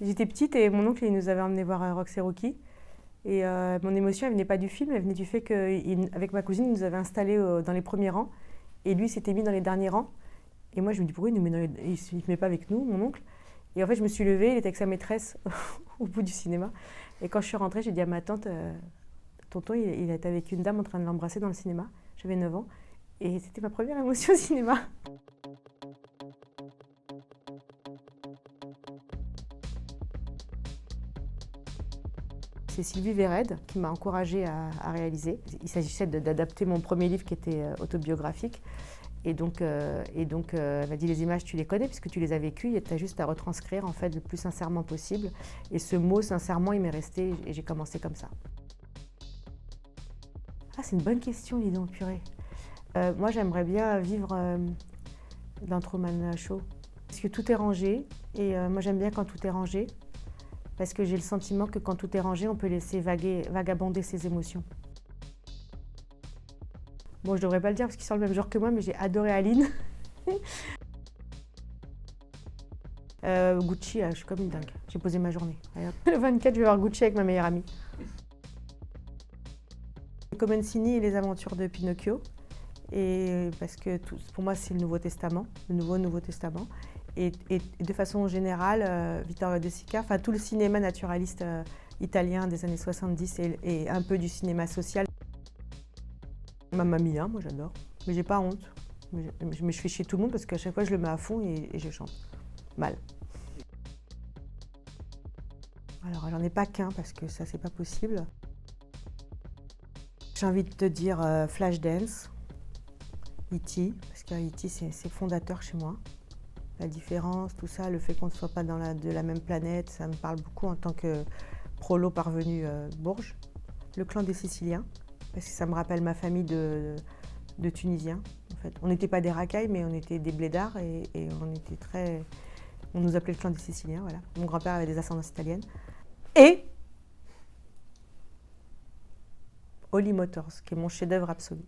J'étais petite et mon oncle il nous avait emmené voir Rox et Rookie. Et mon émotion, elle venait pas du film, elle venait du fait qu'avec ma cousine, il nous avait installés dans les premiers rangs. Et lui s'était mis dans les derniers rangs. Et moi, je me dis, pourquoi il ne se met pas avec nous, mon oncle? Et en fait, je me suis levée, il était avec sa maîtresse au bout du cinéma. Et quand je suis rentrée, j'ai dit à ma tante, tonton, il était avec une dame en train de l'embrasser dans le cinéma. J'avais 9 ans. Et c'était ma première émotion au cinéma. C'est Sylvie Vered qui m'a encouragée à réaliser. Il s'agissait d'adapter mon premier livre qui était autobiographique. Et donc, elle m'a dit, les images, tu les connais puisque tu les as vécues, tu as juste à retranscrire en fait, le plus sincèrement possible. Et ce mot, sincèrement, il m'est resté et j'ai commencé comme ça. Ah, c'est une bonne question, dis donc, purée. Moi, j'aimerais bien vivre dans Truman Show. Parce que tout est rangé et moi, j'aime bien quand tout est rangé. Parce que j'ai le sentiment que quand tout est rangé, on peut laisser vagabonder ses émotions. Bon, je devrais pas le dire parce qu'il sort le même genre que moi, mais j'ai adoré Aline. Gucci, je suis comme une dingue. J'ai posé ma journée. Le 24, je vais voir Gucci avec ma meilleure amie. Comencini et les aventures de Pinocchio. Et parce que pour moi, c'est le Nouveau Testament, le Nouveau Testament. Et de façon générale, Vittorio De Sica, enfin tout le cinéma naturaliste italien des années 70 et un peu du cinéma social. Mamma Mia, moi j'adore, mais j'ai pas honte. Mais je fais chier tout le monde parce qu'à chaque fois je le mets à fond et je chante mal. Alors j'en ai pas qu'un parce que ça c'est pas possible. J'ai envie de te dire Flashdance, E.T., parce que E.T. c'est fondateur chez moi. La différence, tout ça, le fait qu'on ne soit pas de la même planète, ça me parle beaucoup en tant que prolo parvenu Bourges. Le clan des Siciliens, parce que ça me rappelle ma famille de Tunisiens. En fait. On n'était pas des racailles, mais on était des blédards et on nous appelait le clan des Siciliens, voilà. Mon grand-père avait des ascendances italiennes. Et Holly Motors, qui est mon chef-d'œuvre absolu.